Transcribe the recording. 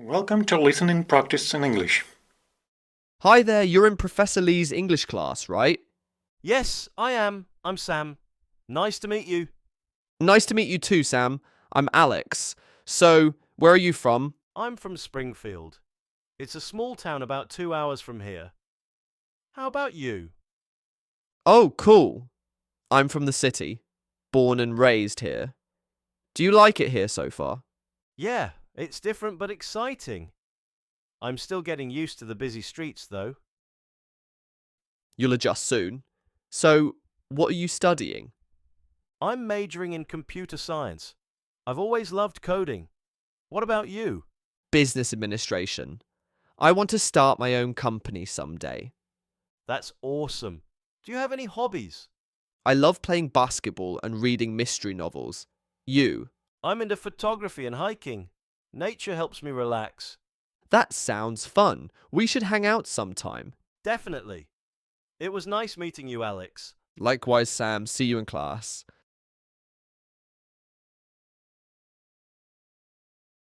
Welcome to Listening Practice in English. Hi there, you're in Professor Lee's English class, right? Yes, I am. I'm Sam. Nice to meet you. Nice to meet you too, Sam. I'm Alex. So, where are you from? I'm from Springfield. It's a small town about 2 hours from here. How about you? Oh, cool. I'm from the city. Born and raised here. Do you like it here so far? Yeah, it's different but exciting. I'm still getting used to the busy streets, though. You'll adjust soon. So, what are you studying? I'm majoring in computer science. I've always loved coding. What about you? Business administration. I want to start my own company someday. That's awesome. Do you have any hobbies? I love playing basketball and reading mystery novels. You? I'm into photography and hiking. Nature helps me relax. That sounds fun. We should hang out sometime. Definitely. It was nice meeting you, Alex. Likewise, Sam. See you in class.